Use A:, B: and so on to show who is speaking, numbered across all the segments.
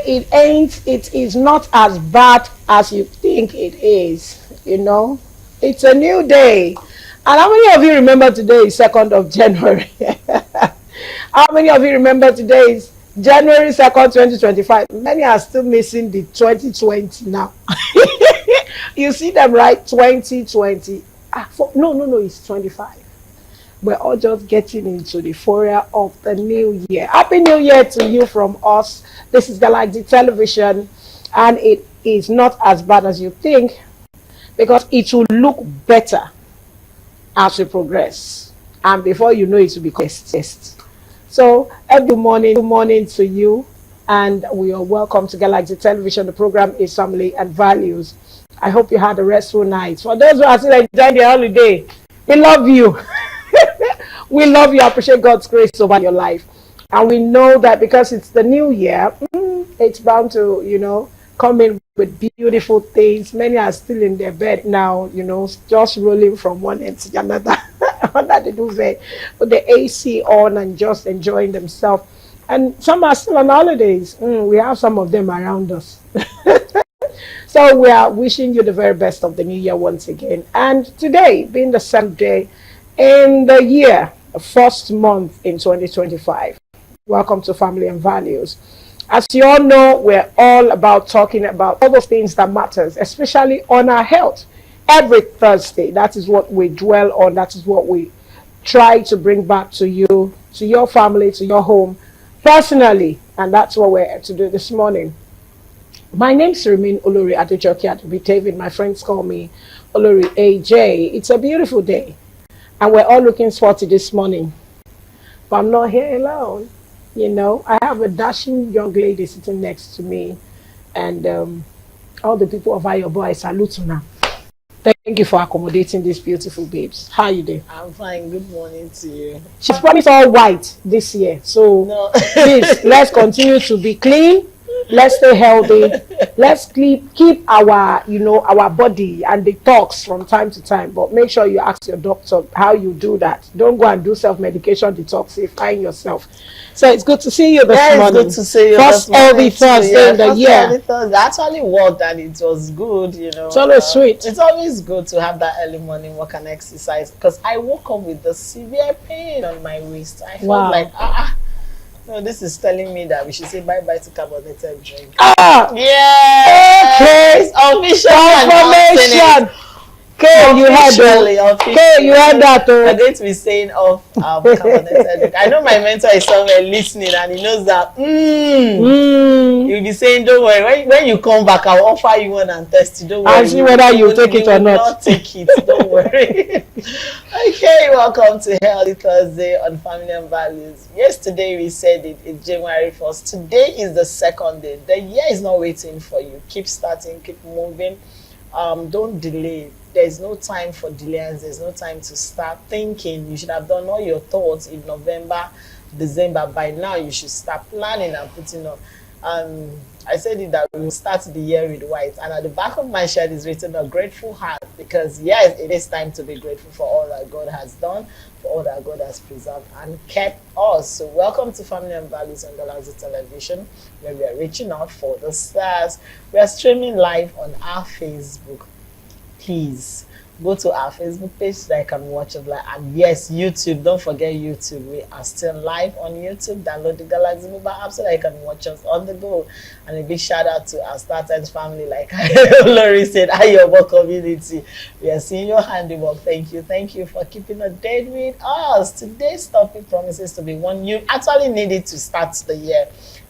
A: it is not as bad as you think it is, you know. It's a new day. And how many of you remember today is 2nd of January? How many of you remember today is January 2nd, 2025? Many are still missing the 2020 now. You see them, right? 2020. No, it's 25. We're all just getting into the euphoria of the new year. Happy New Year to you from us. This is Galactic Television, and it is not as bad as you think because it will look better as we progress. And before you know it will be test. So every morning to you, and we are welcome to Galactic Television. The program is Family and Values. I hope you had a restful night. For those who are still enjoying the holiday, we love you. We love you. Appreciate God's grace over your life. And we know that because it's the new year, it's bound to, come in with beautiful things. Many are still in their bed now, just rolling from one end to another under the duvet with the AC on and just enjoying themselves. And some are still on holidays. We have some of them around us. So we are wishing you the very best of the new year once again. And today, being the 7th day in the year, the first month in 2025, welcome to Family and Values. As you all know, we're all about talking about all the things that matters, especially on our health. Every Thursday, that is what we dwell on. That is what we try to bring back to you, to your family, to your home, personally. And that's what we're here to do this morning. My name is Remin Olori Adejoke Adubitavid. My friends call me Olori AJ. It's a beautiful day, and we're all looking forward to this morning. But I'm not here alone. I have a dashing young lady sitting next to me, and all the people of Ayobo, I salute you now. Thank you for accommodating these beautiful babes. How are you doing?
B: I'm fine. Good morning to you.
A: She's promised all white this year, so
B: no.
A: Please, let's continue to be clean. Let's stay healthy. Let's keep our, our body and detox from time to time. But make sure you ask your doctor how you do that. Don't go and do self-medication detoxifying yourself. So it's good to see you this morning.
B: It's good to see you.
A: First healthy Thursday in the year.
B: I actually worked and it was good,
A: It's always sweet.
B: It's always good to have that early morning walk and exercise because I woke up with the severe pain on my wrist. I felt like, no, this is telling me that we should say bye-bye to carbonated drink. Yeah.
A: Okay.
B: It's official
A: confirmation. Okay, you heard that.
B: I'm going to be saying off carbonated drink. I know my mentor is somewhere listening and he knows that. You'll be saying, don't worry. When you come back, I'll offer you one and test it. Don't worry.
A: I'll see whether you take it or not.
B: Not take it. Don't worry. Okay, welcome to Healthy Thursday on Family and Values. Yesterday we said it's January 1st. Today is the 2nd day. The year is not waiting for you. Keep starting, keep moving. Don't delay. There's no time for delays. There's no time to start thinking. You should have done all your thoughts in November, December. By now, you should start planning and putting on. I said it that we will start the year with white. And at the back of my shirt is written a grateful heart because, yes, it is time to be grateful for all that God has done, for all that God has preserved and kept us. So welcome to Family and Values on Galactic Television, where we are reaching out for the stars. We are streaming live on our Facebook. Please go to our Facebook page so that you can watch us live. And yes, YouTube, don't forget YouTube. We are still live on YouTube. Download the Galaxy mobile app so that you can watch us on the go. And a big shout out to our Star Times family, like Lori said, Ayobo community. We are seeing your handiwork. Thank you for keeping a date with us. Today's topic promises to be one you actually needed to start the year.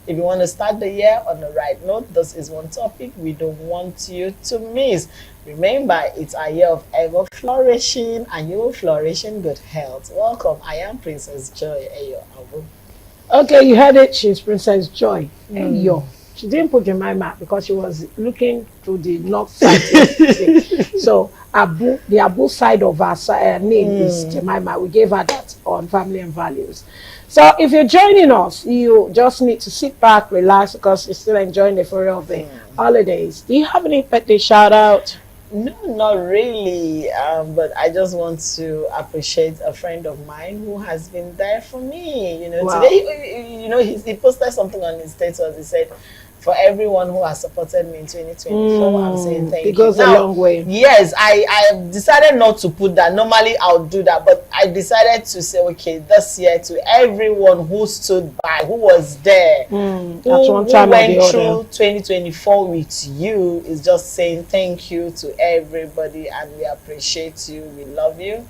B: If you want to start the year on the right note, this is one topic we don't want you to miss. Remember, it's a year of ever flourishing, and you will flourish in good health. Welcome. I am Princess Joy Ayo Abu.
A: Okay, you heard it. She's Princess Joy Ayo. She didn't put Jemima because she was looking to the north side. So Abu, the Abu side of our name is Jemima. We gave her that on Family and Values. So if you're joining us, you just need to sit back, relax, because you're still enjoying the euphoria of the holidays. Do you have any birthday shout out?
B: No, not really. But I just want to appreciate a friend of mine who has been there for me. Today, he posted something on his status. He said, For everyone who has supported me in 2024, I'm saying thank you.
A: It goes a long way.
B: Yes, I decided not to put that. Normally, I'll do that, but I decided to say, okay, this year, to everyone who stood by, who was there, who went through 2024 with you, is just saying thank you to everybody, and we appreciate you. We love you.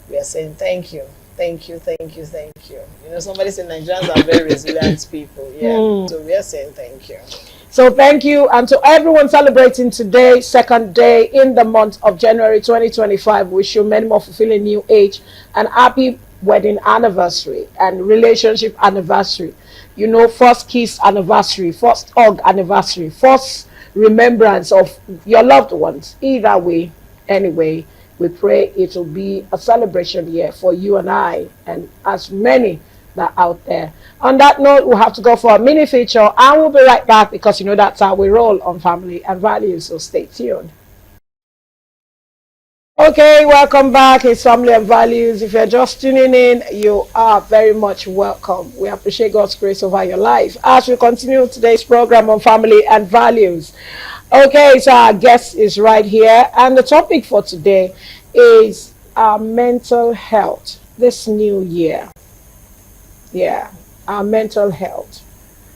B: We are saying thank you. Thank you, thank you, thank you. You know, somebody said Nigerians are very resilient people. Yeah. So we are saying thank you.
A: So thank you. And to everyone celebrating today, second day in the month of January 2025, wish you many more fulfilling new age and happy wedding anniversary and relationship anniversary. You know, first kiss anniversary, first hug anniversary, first remembrance of your loved ones. Either way, anyway, we pray it will be a celebration year for you and I and as many that are out there. On that note, we'll have to go for a mini feature and we'll be right back because you know that's how we roll on Family and Values, so stay tuned. Okay, welcome back. It's Family and Values. If you're just tuning in, you are very much welcome. We appreciate God's grace over your life as we continue today's program on Family and Values. Okay, so our guest is right here, and the topic for today is our mental health this new year. Yeah, our mental health.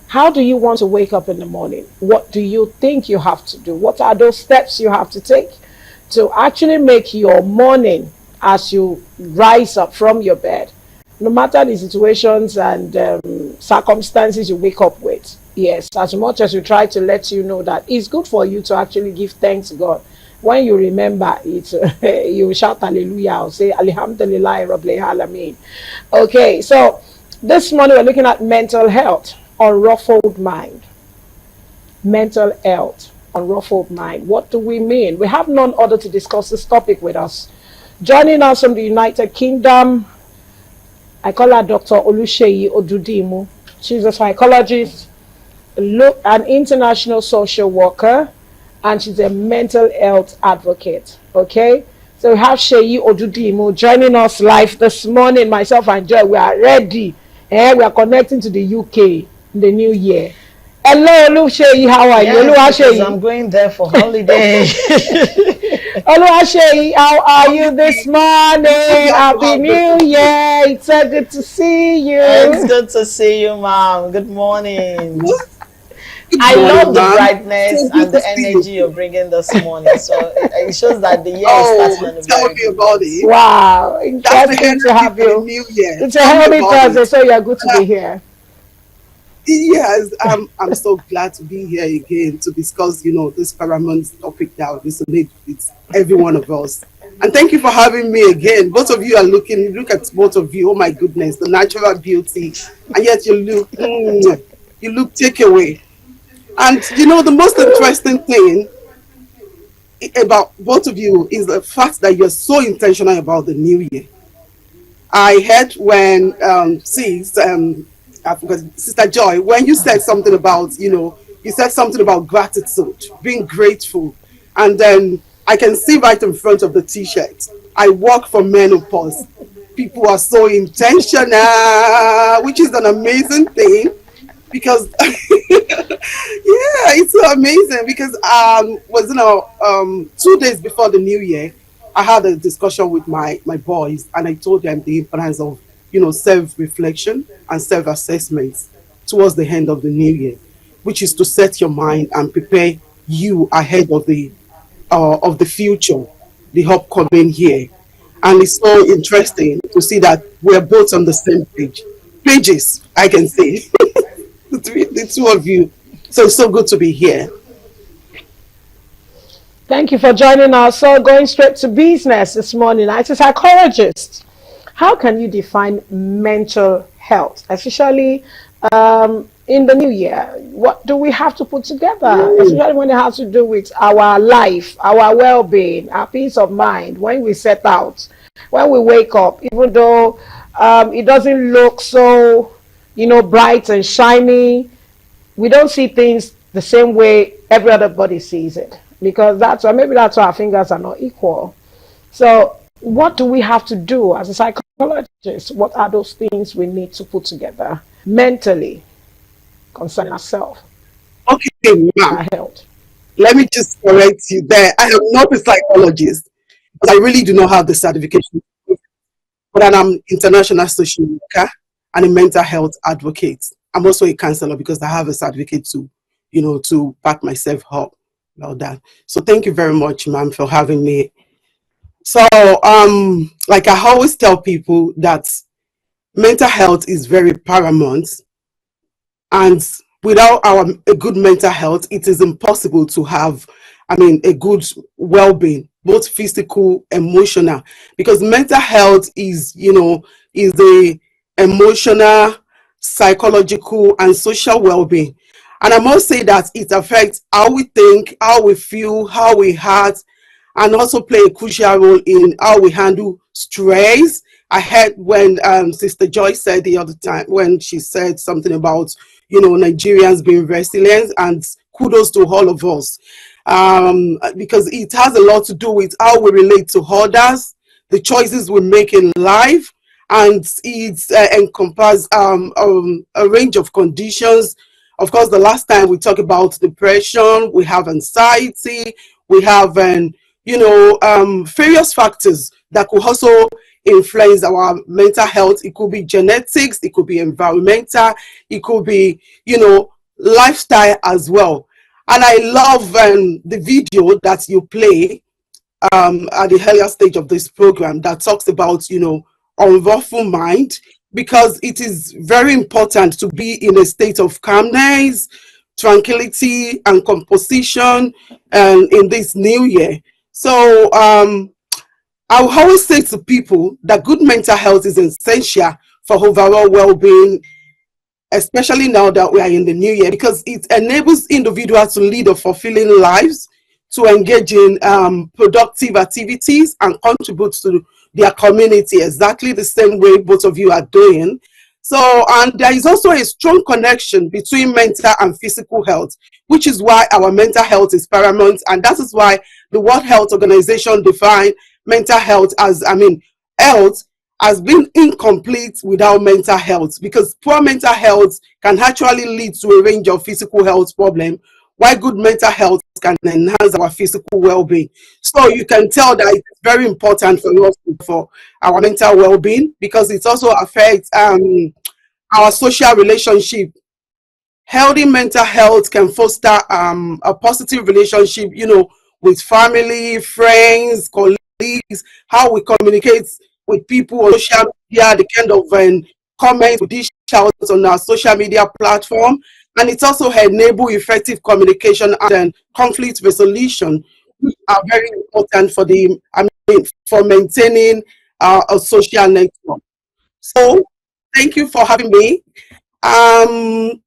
A: How do you want to wake up in the morning? What do you think you have to do? What are those steps you have to take to actually make your morning as you rise up from your bed, no matter the situations and circumstances you wake up with? Yes, as much as we try to let you know that it's good for you to actually give thanks to God. When you remember it, you shout hallelujah or say alhamdulillah rabbil alameen. Okay, so this morning we're looking at mental health, unruffled mind. Mental health, unruffled mind. What do we mean? We have none other to discuss this topic with us. Joining us from the United Kingdom, I call her Dr. Oluseyi Odudimu. She's a psychologist, an international social worker, and she's a mental health advocate. Okay, so we have Seyi Odudimu joining us live this morning. Myself and Joy, we are ready. We are connecting to the UK in the new year. Hello, Oluseyi, how are you?
B: Yes, I'm going there for holiday.
A: Oluseyi, how are you this morning? Happy New Year. It's so good to see you.
B: It's good to see you, Mom. Good morning. I love the brightness and the energy you're bringing this morning. So it shows that the year is starting on a very good note.
A: Wow, interesting to have you.
C: New Year.
A: It's a healthy Thursday, so you're good to be here.
C: Yes, I'm so glad to be here again to discuss, this paramount topic that resonates with every one of us. And thank you for having me again. Both of you are look at both of you. Oh my goodness, the natural beauty, and yet you look takeaway. And the most interesting thing about both of you is the fact that you're so intentional about the new year. I heard when I forgot, Sister Joy, when you said something about, you said something about gratitude, being grateful. And then I can see right in front of the t-shirt, I work for menopause. People are so intentional, which is an amazing thing because, yeah, it's so amazing because, 2 days before the new year, I had a discussion with my boys and I told them the importance of self-reflection and self-assessment towards the end of the new year, which is to set your mind and prepare you ahead of the future, the upcoming year. And it's so interesting to see that we're both on the same pages, I can say, the two of you. So it's so good to be here.
A: Thank you for joining us. So going straight to business this morning, as a psychologist, how can you define mental health, especially in the new year? What do we have to put together, especially when it has to do with our life, our well-being, our peace of mind, when we set out, when we wake up, even though it doesn't look so, bright and shiny, we don't see things the same way every other body sees it, because maybe that's why our fingers are not equal. So what do we have to do as a psychologist? What are those things we need to put together mentally concerning ourselves?
C: Okay, Hey, ma'am,
A: health.
C: let me just correct you there. I am not a psychologist, but I really do not have the certification. But I'm an international social worker and a mental health advocate. I'm also a counselor because I have a certificate to, to back myself up about that. So thank you very much, ma'am, for having me. So, like I always tell people that mental health is very paramount, and without a good mental health, it is impossible to have, a good well-being, both physical, emotional, because mental health is the emotional, psychological, and social well-being. And I must say that it affects how we think, how we feel, how we act, and also play a crucial role in how we handle stress. I heard when Sister Joyce said the other time, when she said something about, Nigerians being resilient, and kudos to all of us, because it has a lot to do with how we relate to others, the choices we make in life, and it encompasses a range of conditions. Of course, the last time we talked about depression, we have anxiety, we have various factors that could also influence our mental health. It could be genetics, it could be environmental, it could be, lifestyle as well. And I love the video that you play at the earlier stage of this program that talks about, unruffled mind, because it is very important to be in a state of calmness, tranquility, and composition in this new year. So I will always say to people that good mental health is essential for overall well-being, especially now that we are in the new year, because it enables individuals to lead a fulfilling lives, to engage in productive activities, and contribute to their community exactly the same way both of you are doing. So, and there is also a strong connection between mental and physical health, which is why our mental health is paramount. And that is why the World Health Organization define mental health as, health has been incomplete without mental health, because poor mental health can actually lead to a range of physical health problems, while good mental health can enhance our physical well-being. So you can tell that it's very important for us for our mental well-being, because it also affects our social relationship. Healthy mental health can foster a positive relationship, with family, friends, colleagues, how we communicate with people on social media, the kind of comments we dish out on our social media platform. And it also enable effective communication and conflict resolution, which are very important for for maintaining a social network. So thank you for having me. Um,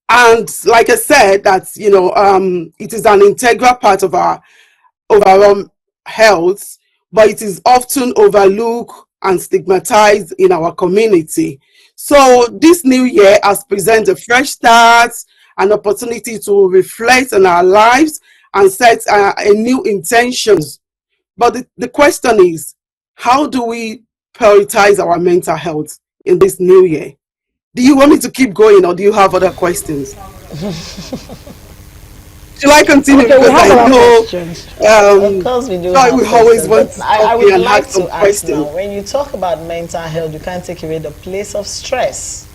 C: and like I said, that it is an integral part of our overall health, but it is often overlooked and stigmatized in our community. So this new year has presented a fresh start, an opportunity to reflect on our lives and set a new intentions. But the question is, how do we prioritize our mental health in this new year? Do you want me to keep going, or do you have other questions? Shall I continue?
A: Okay, we
C: Because
A: have
C: I
A: other
C: know
A: questions.
B: Of course, we do
C: Joy
B: have
C: will always
B: questions,
C: want
B: but
C: to
B: I
C: stop me
B: would
C: and
B: like
C: ask
B: to
C: some
B: ask now,
C: questions.
B: when you talk about mental health, you can't take away the place of stress.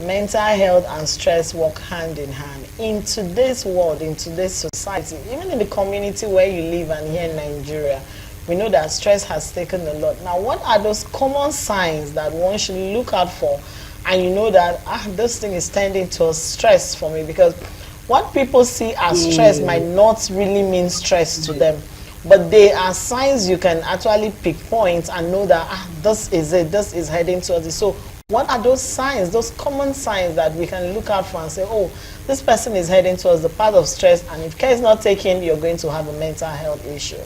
B: Mental health and stress work hand in hand. In today's world, in today's society, even in the community where you live and here in Nigeria, we know that stress has taken a lot. Now, what are those common signs that one should look out for, and you know that this thing is tending to stress for me? Because what people see as stress might not really mean stress to them, but they are signs you can actually pinpoint and know that this is it, this is heading towards it. So what are those signs, those common signs that we can look out for and say, oh, this person is heading towards the path of stress, and if care is not taken, you're going to have a mental health issue?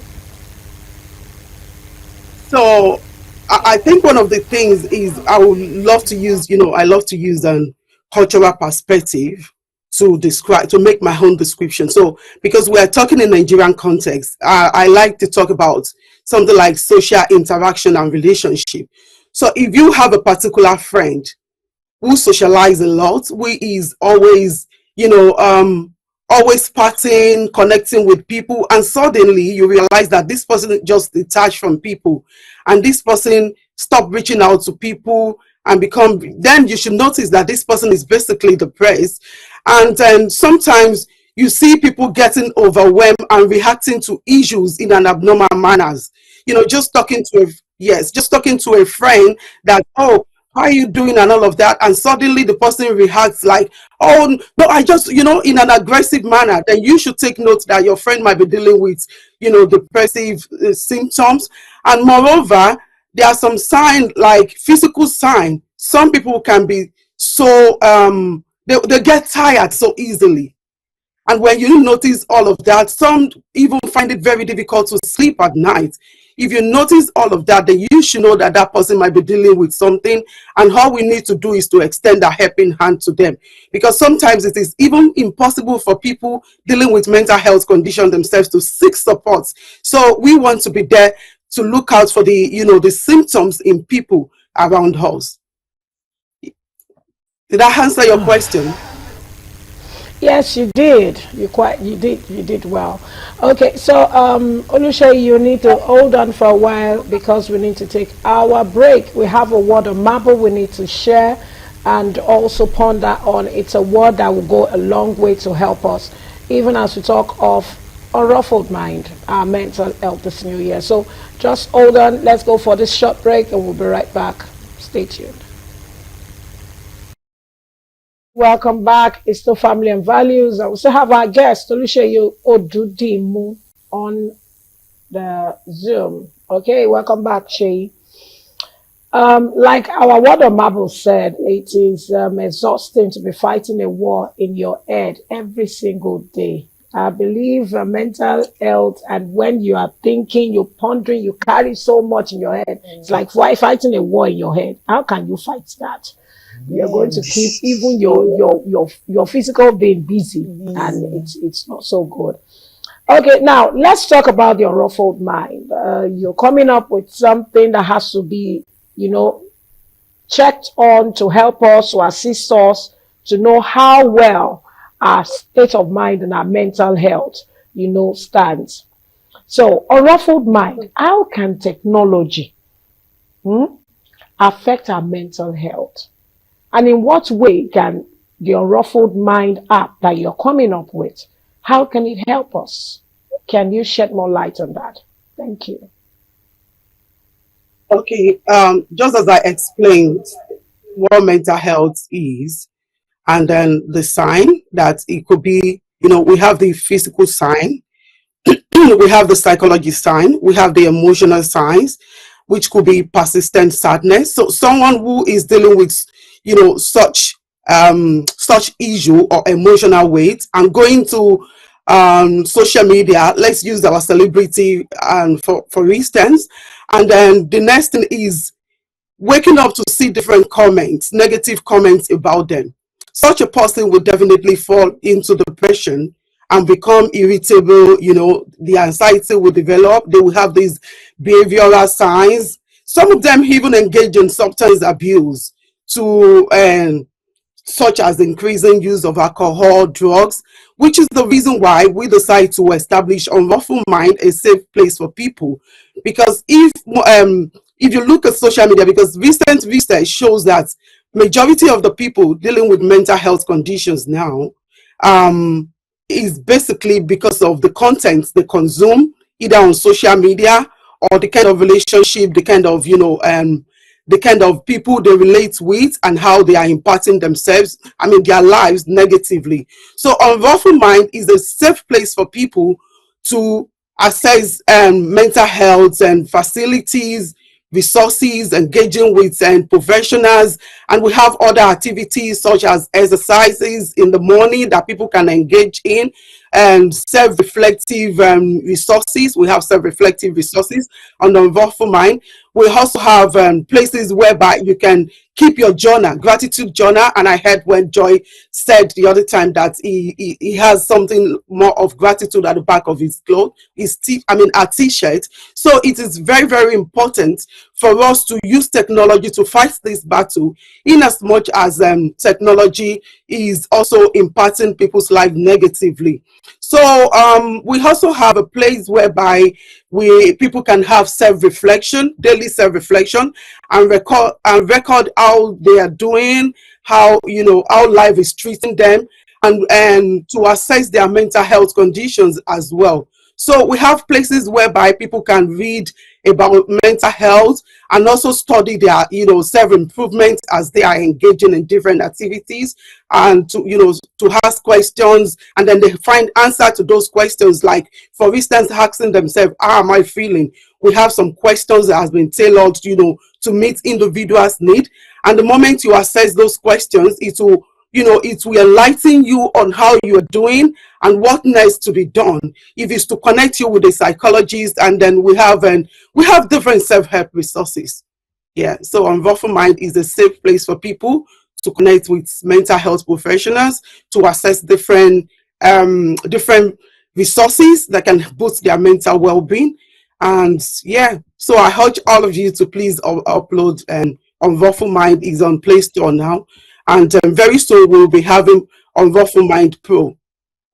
C: So I think one of the things is I would love to use, I love to use an cultural perspective to describe, to make my own description. So because we are talking in Nigerian context, I like to talk about something like social interaction and relationship. So if you have a particular friend who socialize a lot, who is always, you know, always partying, connecting with people, and suddenly you realize that this person just detached from people, and this person stopped reaching out to people and become. Then you should notice that this person is basically depressed, and then sometimes you see people getting overwhelmed and reacting to issues in an abnormal manners. You know, just talking to a yes, just talking to a friend that, oh, how are you doing and all of that, and suddenly the person reacts like, oh no, I just, you know, in an aggressive manner. Then you should take note that your friend might be dealing with, you know, depressive symptoms. And moreover, there are some signs like physical sign. Some people can be so they get tired so easily, and when you notice all of that, some even find it very difficult to sleep at night. If you notice all of that, then you should know that that person might be dealing with something. And all we need to do is to extend a helping hand to them. Because sometimes it is even impossible for people dealing with mental health conditions themselves to seek support. So we want to be there to look out for the, you know, the symptoms in people around us. Did I answer your question?
A: Yes, you did. You did well. Okay, so Olusha, you need to hold on for a while because we need to take our break. We have a word of marble we need to share and also ponder on. It's a word that will go a long way to help us, even as we talk of a ruffled mind, our mental health this new year. So just hold on. Let's go for this short break and we'll be right back. Stay tuned. Welcome back. It's still Family and Values. I also have our guest, Oluseyi Odudimu, on the Zoom. Okay, welcome back, Shay. Like our word of marble said, it is exhausting to be fighting a war in your head every single day. I believe mental health, and when you are thinking, you're pondering, you carry so much in your head. It's like why fighting a war in your head? How can you fight that? You're going to keep even your physical being busy, and it's not so good. Okay, now let's talk about your ruffled mind. You're coming up with something that has to be, you know, checked on to help us, to assist us to know how well our state of mind and our mental health, you know, stands. So, a ruffled mind, how can technology affect our mental health? And in what way can the Unruffled Mind app that you're coming up with, how can it help us? Can you shed more light on that? Thank you.
C: Okay, just as I explained what mental health is, and then the sign that it could be, you know, we have the physical sign, we have the psychology sign, we have the emotional signs, which could be persistent sadness. So someone who is dealing with, you know, such issue or emotional weight and going to social media, let's use our celebrity for instance, and then the next thing is waking up to see different comments, negative comments about them. Such a person will definitely fall into depression and become irritable. You know, the anxiety will develop. They will have these behavioral signs. Some of them even engage in substance abuse to such as increasing use of alcohol, drugs, which is the reason why we decide to establish Unruffled Mind, a safe place for people. Because if you look at social media, because recent research shows that majority of the people dealing with mental health conditions now is basically because of the content they consume either on social media or the kind of relationship, the kind of, you know, the kind of people they relate with and how they are impacting themselves, I mean, their lives negatively. So Unruffled Mind is a safe place for people to access mental health and facilities, resources, engaging with professionals, and we have other activities such as exercises in the morning that people can engage in, and self-reflective resources. We have self-reflective resources on the Unruffled Mind. We also have places whereby you can keep your journal, gratitude journal. And I heard when Joy said the other time that he has something more of gratitude at the back of his clothes, a t-shirt. So it is very, very important for us to use technology to fight this battle, in as much as technology is also impacting people's life negatively. So we also have a place whereby people can have self-reflection, daily self-reflection, and record how they are doing, how how life is treating them, and to assess their mental health conditions as well. So we have places whereby people can read about mental health and also study their self-improvement as they are engaging in different activities, and to ask questions, and then they find answer to those questions, like for instance asking themselves, how am I feeling? We have some questions that has been tailored to meet individuals need, and the moment you assess those questions, it will enlighten you on how you're doing and what needs to be done. If it's to connect you with a psychologist, and then we have different self-help resources. Yeah, so Unruffle Mind is a safe place for people to connect with mental health professionals, to access different resources that can boost their mental well-being. And yeah, so I urge all of you to please upload, and Unruffle Mind is on Play Store now, and very soon we'll be having Unruffle Mind Pro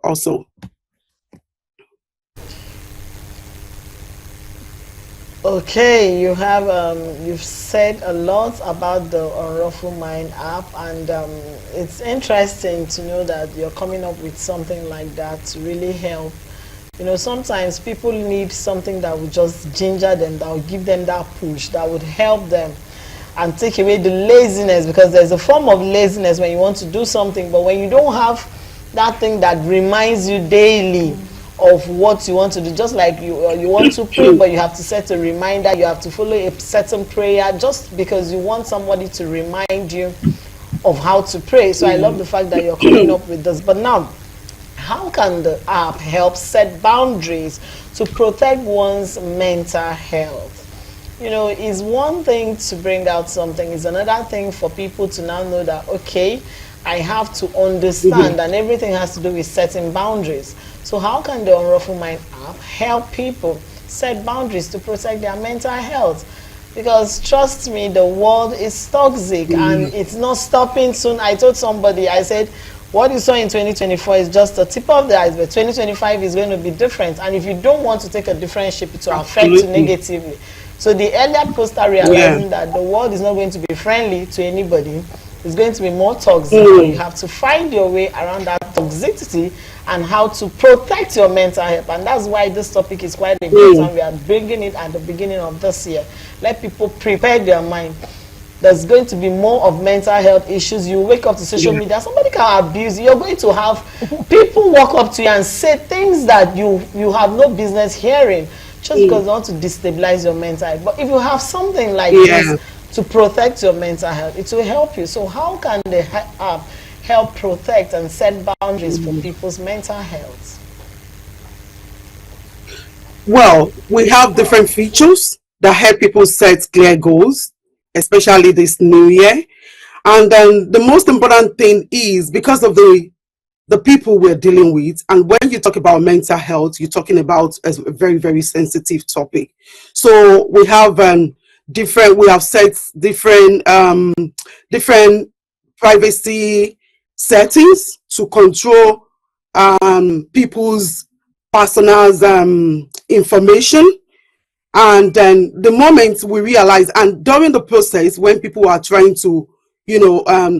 C: also.
B: Okay, you've said a lot about the Unruffle Mind app, and it's interesting to know that you're coming up with something like that to really help. Sometimes people need something that would just ginger them, that would give them that push, that would help them and take away the laziness, because there's a form of laziness when you want to do something, but when you don't have that thing that reminds you daily of what you want to do, just like you want to pray, but you have to set a reminder, you have to follow a certain prayer just because you want somebody to remind you of how to pray. So I love the fact that you're coming up with this. But now, how can the app help set boundaries to protect one's mental health? Is one thing to bring out something, is another thing for people to now know that, okay, I have to understand, and everything has to do with setting boundaries. So how can the Unruffle Mind app help people set boundaries to protect their mental health? Because trust me, the world is toxic and it's not stopping soon. I told somebody, I said, what you saw in 2024 is just the tip of the iceberg. 2025 is going to be different, and if you don't want to take a different shape, it will affect you negatively. So the earlier people start realizing that the world is not going to be friendly to anybody, it's going to be more toxic. You have to find your way around that toxicity and how to protect your mental health. And that's why this topic is quite important. We are bringing it at the beginning of this year. Let people prepare their mind. There's going to be more of mental health issues. You wake up to social media, somebody can abuse you. You're going to have people walk up to you and say things that you have no business hearing, just because they want to destabilize your mental health. But if you have something like this to protect your mental health, it will help you. So how can the app help protect and set boundaries for people's mental health?
C: Well, we have different features that help people set clear goals, especially this new year. And then the most important thing is, because of the people we're dealing with, and when you talk about mental health, you're talking about a very, very sensitive topic. So we have set different privacy settings to control people's personal information. And then the moment we realize, and during the process when people are trying to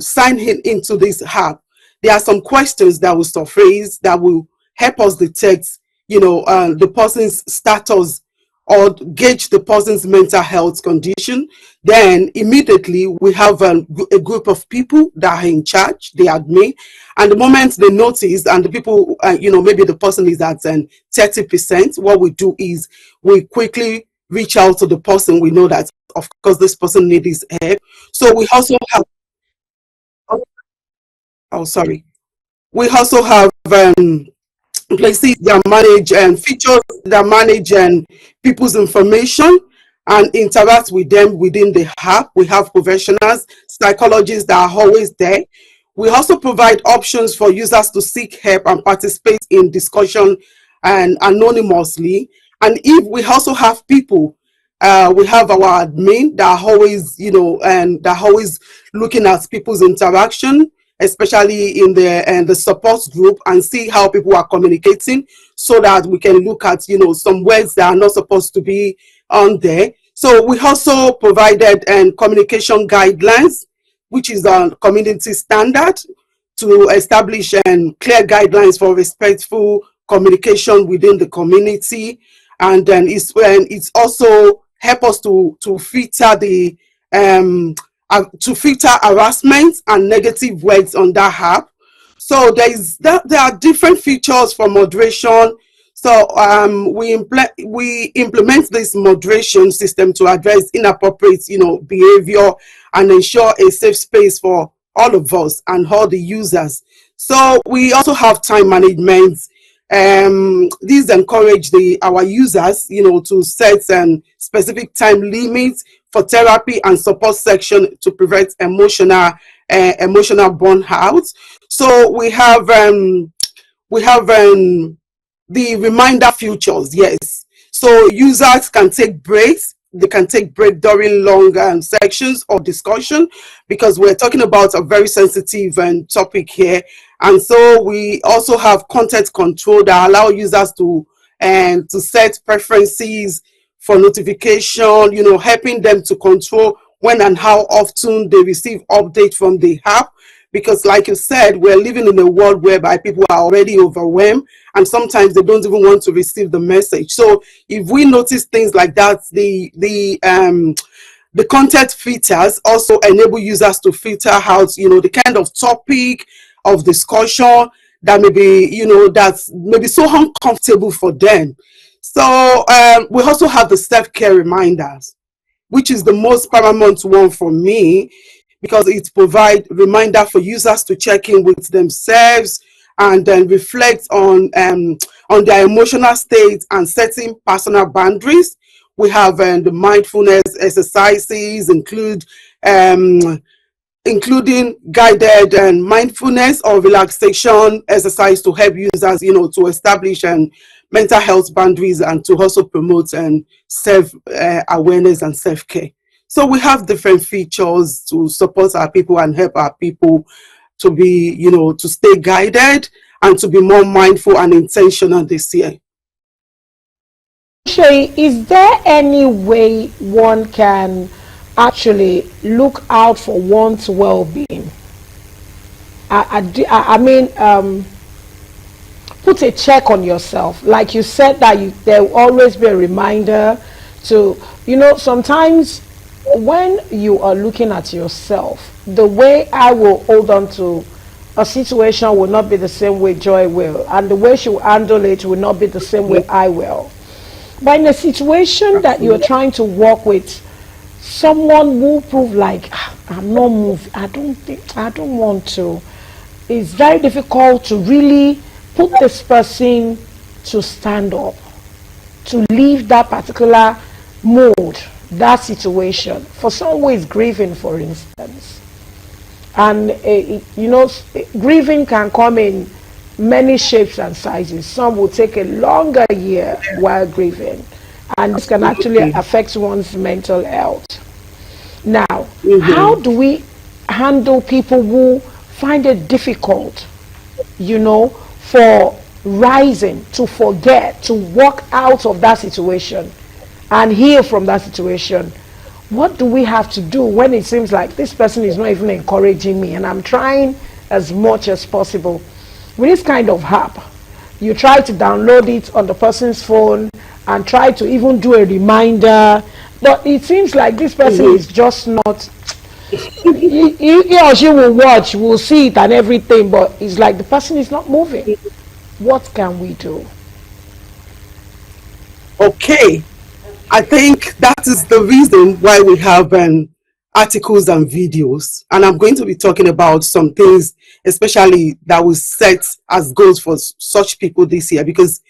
C: sign into this app, there are some questions that will surface that will help us detect the person's status, or gauge the person's mental health condition. Then immediately we have a group of people that are in charge, the admin, and the moment they notice, and the people maybe the person is at 30%, what we do is we quickly reach out to the person. We know that of course this person needs help, so we also have we also have places that manage and features that manage people's information and interact with them within the app. We have professionals, psychologists that are always there. We also provide options for users to seek help and participate in discussion and anonymously. And if we also have people, we have our admin that are always, and that are always looking at people's interaction especially in the support group, and see how people are communicating, so that we can look at, you know, some words that are not supposed to be on there. So we also provided communication guidelines, which is a community standard to establish clear guidelines for respectful communication within the community. And then it's also help us to filter the to filter harassment and negative words on that app. So there are different features for moderation. So we implement this moderation system to address inappropriate, you know, behavior and ensure a safe space for all of us and all the users. So we also have time management. These encourage our users, you know, to set specific time limits for therapy and support section to prevent emotional burnout. So we have the reminder features, yes. So users can take breaks. They can take break during long sections of discussion, because we're talking about a very sensitive topic here. And so we also have content control that allow users to set preferences for notification, you know, helping them to control when and how often they receive update from the app. Because like you said, we're living in a world whereby people are already overwhelmed, and sometimes they don't even want to receive the message. So if we notice things like that, the content filters also enable users to filter out, you know, the kind of topic of discussion that may be, you know, that's maybe so uncomfortable for them. So we also have the self-care reminders, which is the most paramount one for me, because it provides reminder for users to check in with themselves and then reflect on their emotional state and setting personal boundaries. We have the mindfulness exercises, including guided and mindfulness or relaxation exercise to help users, you know, to establish mental health boundaries and to also promote self awareness and self-care. So we have different features to support our people and help our people to be, you know, to stay guided and to be more mindful and intentional this year.
A: Shay, is there any way one can actually look out for one's well-being? I mean, put a check on yourself. Like you said, that there will always be a reminder to, you know, sometimes when you are looking at yourself, the way I will hold on to a situation will not be the same way Joy will, and the way she will handle it will not be the same way I will. But in a situation that you're trying to work with someone who prove like, I'm not moved, I don't want to, it's very difficult to really put this person to stand up, to leave that particular mode, that situation. For someone who is grieving, for instance, and you know, grieving can come in many shapes and sizes. Some will take a longer year while grieving, and this can actually affect one's mental health. Now, how do we handle people who find it difficult, you know, for rising, to forget, to walk out of that situation and heal from that situation? What do we have to do when it seems like this person is not even encouraging me and I'm trying as much as possible? With this kind of app, you try to download it on the person's phone and try to even do a reminder, but it seems like this person is just not, he or she will watch, will see it and everything, but it's like the person is not moving. What can we do?
C: Okay, I think that is the reason why we have articles and videos, and I'm going to be talking about some things especially that we set as goals for such people this year, because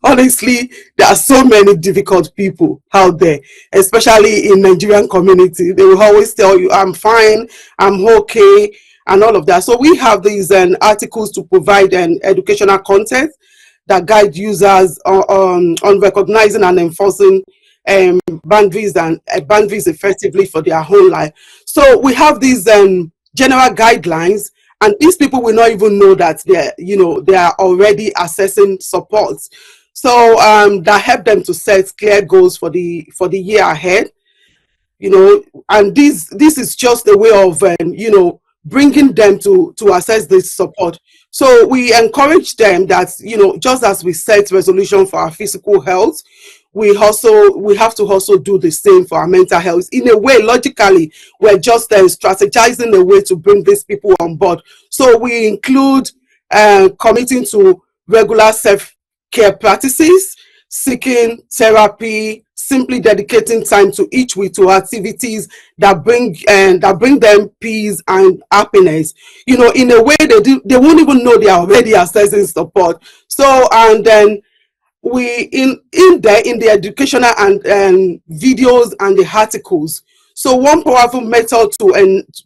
C: honestly there are so many difficult people out there, especially in Nigerian community. They will always tell you, I'm fine, I'm okay, and all of that. So we have these articles to provide educational content that guide users on recognizing and enforcing boundaries and boundaries effectively for their whole life. So we have these general guidelines, and these people will not even know that they are already assessing support. So that help them to set clear goals for the year ahead. And this is just a way of bringing them to assess this support. So we encourage them that just as we set resolution for our physical health, we have to also do the same for our mental health. In a way, logically, we're just strategizing a way to bring these people on board. So we include committing to regular self-care practices, seeking therapy, simply dedicating time to each week to activities that bring them peace and happiness. In a way, they won't even know they are already accessing support. So, and then we in the educational and videos and the articles. So one powerful method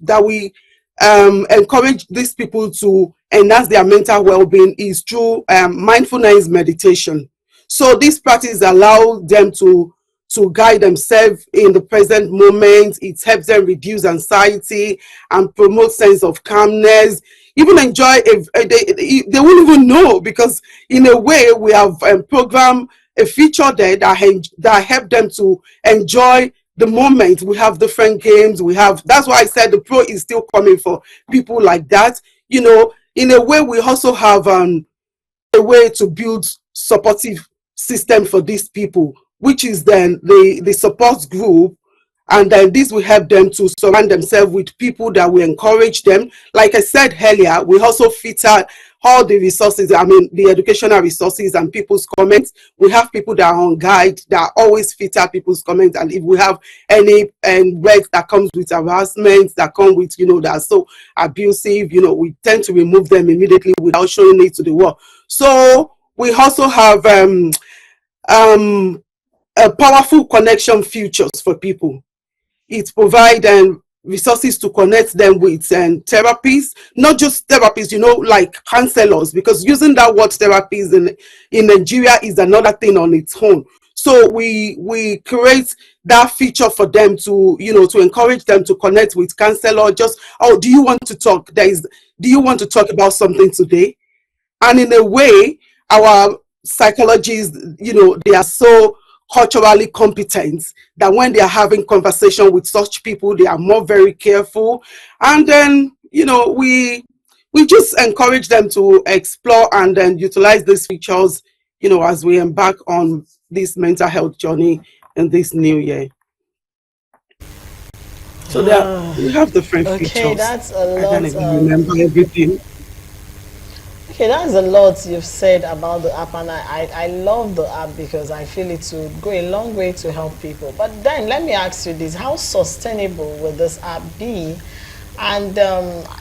C: that we encourage these people to enhance their mental well-being is through mindfulness meditation. So this practice allows them to guide themselves in the present moment. It helps them reduce anxiety and promote sense of calmness. Even enjoy they won't even know, because in a way we have programmed a feature there that help them to enjoy the moment. We have different games. That's why I said the pro is still coming for people like that. In a way, we also have a way to build supportive system for these people, which is then the support group. And then this will help them to surround themselves with people that will encourage them. Like I said earlier, we also feature all the resources, the educational resources and people's comments. We have people that are on guide that always feature people's comments. And if we have any words that comes with harassment, that come with, that are so abusive, we tend to remove them immediately without showing it to the world. So we also have a powerful connection features for people. It provides resources to connect them with therapists, not just therapists, like counselors, because using that word therapists in Nigeria is another thing on its own. So we create that feature for them to encourage them to connect with counselor. Do you want to talk? Do you want to talk about something today? And in a way, our psychologists, they are so culturally competent that when they are having conversation with such people, they are more very careful. And then we just encourage them to explore and then utilize these features as we embark on this mental health journey in this new year. So we have different features.
B: Okay, that's a lot.
C: I can't even remember everything.
B: Okay, that's a lot you've said about the app, and I love the app because I feel it will go a long way to help people. But then let me ask you this: how sustainable will this app be? And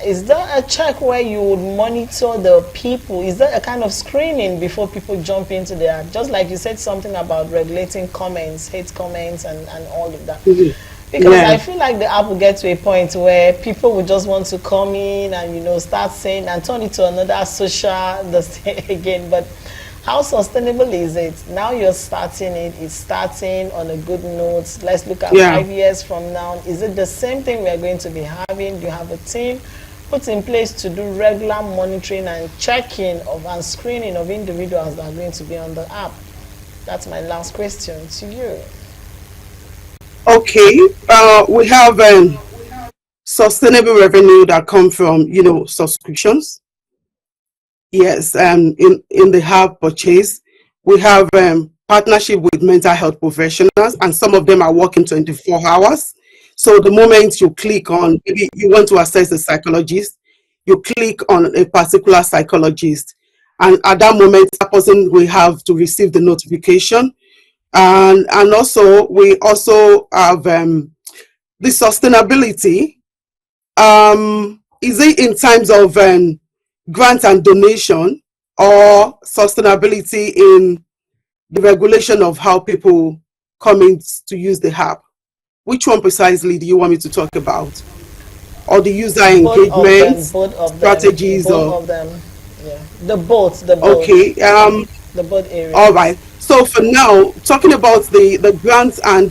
B: is there a check where you would monitor the people? Is there a kind of screening before people jump into the app? Just like you said something about regulating comments, hate comments, and all of that.
C: Mm-hmm.
B: Because I feel like the app will get to a point where people will just want to come in and start saying and turn it to another social again. But how sustainable is it? Now you're starting it. It's starting on a good note. Let's look at 5 years from now. Is it the same thing we are going to be having? Do you have a team put in place to do regular monitoring and checking of and screening of individuals that are going to be on the app? That's my last question to you.
C: Okay, we have sustainable revenue that come from subscriptions. Yes, in the app purchase, we have partnership with mental health professionals, and some of them are working 24 hours. So the moment you click on, maybe you want to access a psychologist, you click on a particular psychologist, and at that moment, that person will have to receive the notification. And also we also have the sustainability. Is it in terms of grant and donation, or sustainability in the regulation of how people come in to use the app? Which one precisely do you want me to talk about? Or the user engagement
B: both of
C: strategies?
B: Both of them. Yeah. The both.
C: Okay.
B: The both areas.
C: All right. So for now, talking about the grants and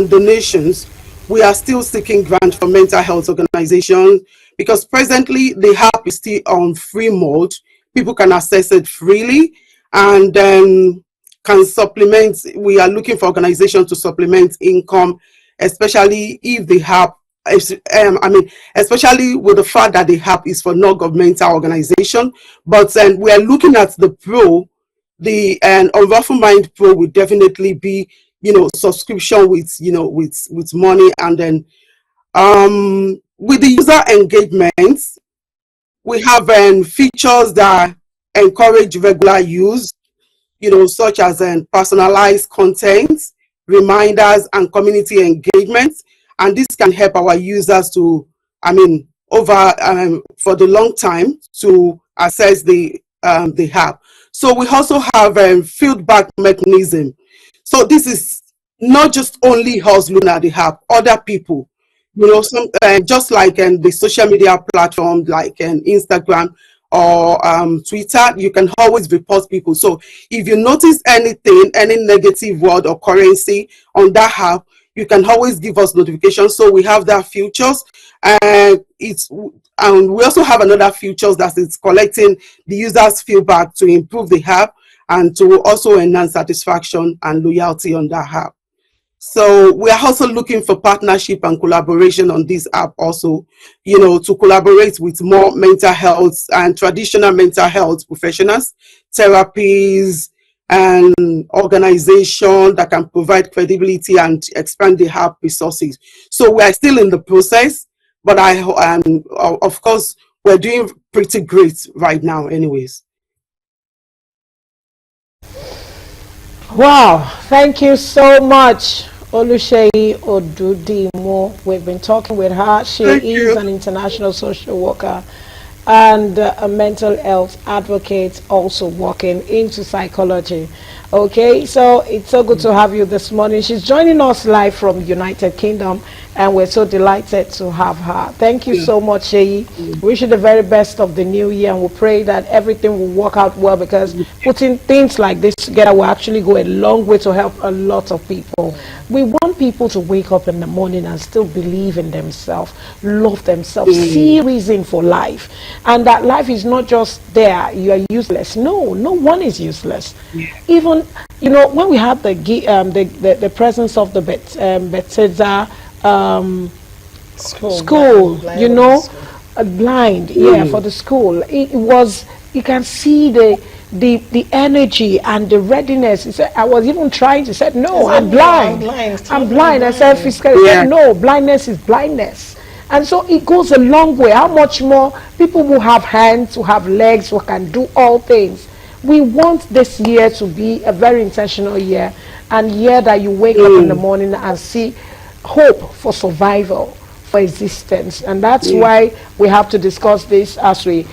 C: donations, we are still seeking grants from mental health organizations, because presently the app is still on free mode. People can access it freely, and then can supplement. We are looking for organizations to supplement income, especially if the app especially with the fact that the app is for non-governmental organization. But we are looking at the pro. The Unruffle Mind Pro will definitely be, subscription with, with money, and then with the user engagement, we have features that encourage regular use, such as personalized content, reminders, and community engagement. And this can help our users to, over for the long time to access the app. So we also have feedback mechanism. So this is not just only us looking at the app, other people, some just like the social media platform like Instagram or Twitter, you can always report people. So if you notice anything, any negative word or currency on that app, you can always give us notifications. So we have that features, and we also have another features that is collecting the users' feedback to improve the app and to also enhance satisfaction and loyalty on that app. So we are also looking for partnership and collaboration on this app also, to collaborate with more mental health and traditional mental health professionals, therapies, and organization that can provide credibility and expand the app resources. So we are still in the process, but of course, we're doing pretty great right now anyways.
A: Wow, thank you so much, Oluseyi Odudimo. We've been talking with her. She is an international social worker and a mental health advocate, also working into psychology. Okay, so it's so good to have you this morning. She's joining us live from United Kingdom, and we're so delighted to have her. Thank you so much, Sheyi. Wish you the very best of the new year, and we pray that everything will work out well, because putting things like this together will actually go a long way to help a lot of people. We want people to wake up in the morning and still believe in themselves, love themselves, see reason for life, and that life is not just there, you are useless. No, no one is useless. Even, when we have the presence of the Bethesda school, blind, for the school, it was, you can see the energy and the readiness. He said, I was even trying to say, no, I'm blind. I'm blind. I said, physically, no, blindness is blindness. And so it goes a long way. How much more people who have hands, who have legs, who can do all things. We want this year to be a very intentional year, and year that you wake up in the morning and see hope for survival, for existence. And that's why we have to discuss this as we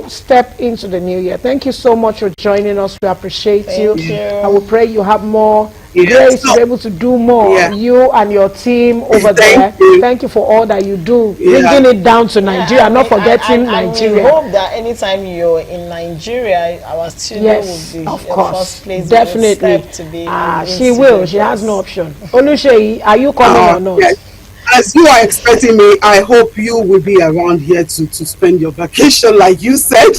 A: step into the new year. Thank you so much for joining us. We appreciate you. I will pray you have more grace to be able to do more. You and your team over there. Thank you for all that you do, bringing it down to Nigeria, not forgetting Nigeria.
B: I hope that anytime you're in Nigeria, our studio will be
A: of
B: the
A: course,
B: first place
A: definitely.
B: To be
A: she will. She has no option. Oluseyi, are you coming or not?
C: Yes. As you are expecting me, I hope you will be around here to spend your vacation, like you said.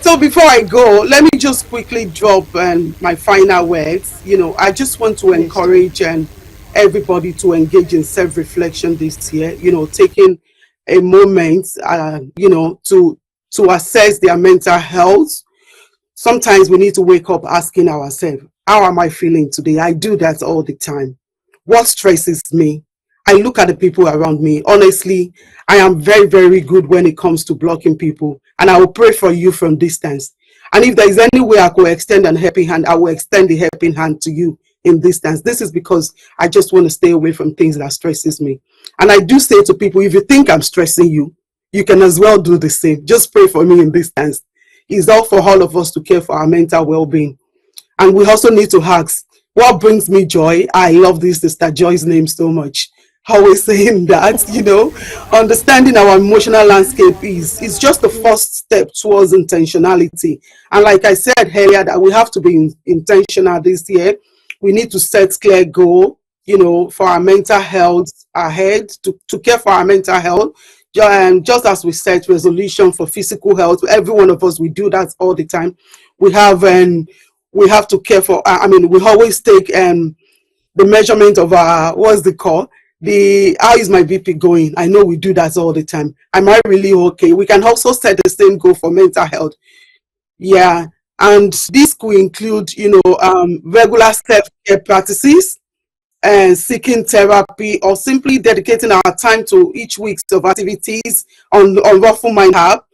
C: So before I go, let me just quickly drop my final words. I just want to encourage everybody to engage in self-reflection this year. Taking a moment, to assess their mental health. Sometimes we need to wake up asking ourselves, how am I feeling today? I do that all the time. What stresses me? I look at the people around me. Honestly, I am very, very good when it comes to blocking people. And I will pray for you from distance. And if there is any way I could extend a helping hand, I will extend the helping hand to you in distance. This is because I just want to stay away from things that stresses me. And I do say to people, if you think I'm stressing you, you can as well do the same. Just pray for me in distance. It's all for all of us to care for our mental well-being. And we also need to ask, what brings me joy? I love this Sister Joy's name so much. Always saying that, understanding our emotional landscape is just the first step towards intentionality. And like I said earlier, that we have to be intentional this year. We need to set clear goal, for our mental health ahead, to care for our mental health. Just as we set resolution for physical health, every one of us, we do that all the time. We have to care for, we always take the measurement of our, what's the call? How is my BP going? I know we do that all the time. Am I really okay? We can also set the same goal for mental health. Yeah. And this could include, regular self-care practices and seeking therapy, or simply dedicating our time to each week's of activities on Waffle Mind app,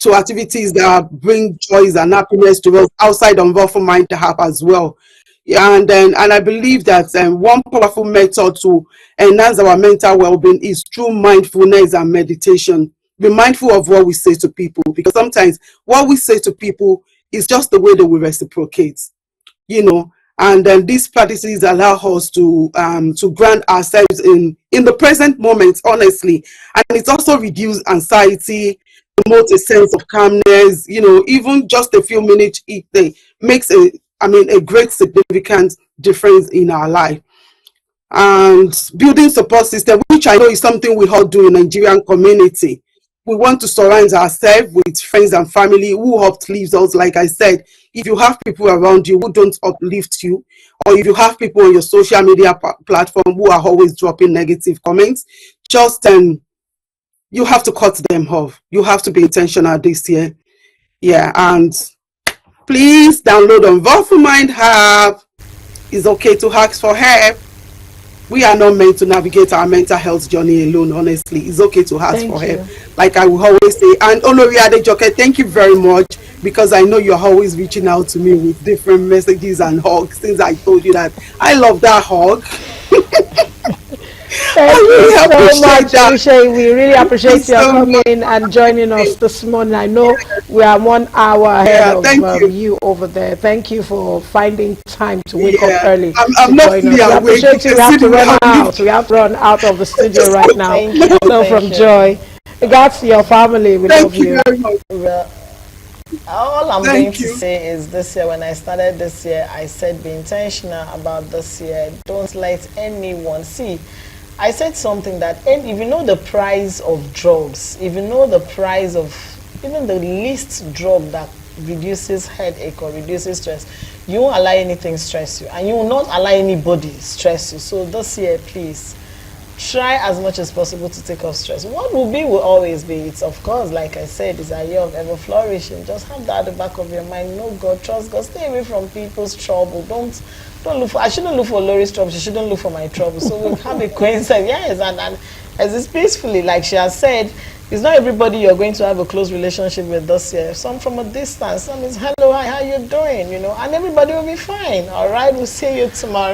C: to activities that bring joys and happiness to us outside on Waffle Mind app as well. Yeah, and I believe that one powerful method to enhance our mental well-being is through mindfulness and meditation. Be mindful of what we say to people, because sometimes what we say to people is just the way that we reciprocate, and then these practices allow us to ground ourselves in the present moment, honestly, and it also reduces anxiety, promotes a sense of calmness. Even just a few minutes each day makes a great significant difference in our life. And building support system, which I know is something we all do in Nigerian community. We want to surround ourselves with friends and family who uplift us. Like I said, if you have people around you who don't uplift you, or if you have people on your social media platform who are always dropping negative comments, just you have to cut them off. You have to be intentional this year. Yeah, and please download on Waffle Mind app. It's okay to ask for help. We are not meant to navigate our mental health journey alone, honestly. It's okay to ask for help. Like I will always say. And Olori Adejoke, thank you very much, because I know you're always reaching out to me with different messages and hugs, since I told you that I love that hug.
A: Thank you so much, Alicia. We really appreciate you coming and joining us this morning. I know we are 1 hour ahead of you over there. Thank you for finding time to wake up early. I'm not join us. We appreciate you. We have to run out. We have to run out of the studio right now. So from Joy, regards to your family, we love you.
B: All I'm going to say is, this year, when I started this year, I said be intentional about this year. Don't let anyone see. I said something that if you know the price of drugs, if you know the price of even the least drug that reduces headache or reduces stress, you won't allow anything stress you, and you will not allow anybody stress you. So this year, please try as much as possible to take off stress. What will be will always be. It's, of course, like I said, it's a year of ever flourishing. Just have that at the back of your mind. Know God, trust God, stay away from people's trouble. Don't look for, I shouldn't look for Lori's trouble, she shouldn't look for my trouble. So we'll have a coincidence. Yes, and as it's peacefully, like she has said, it's not everybody you're going to have a close relationship with this year. Some from a distance, some is hello, hi, how you doing, and everybody will be fine. All right, we'll see you tomorrow.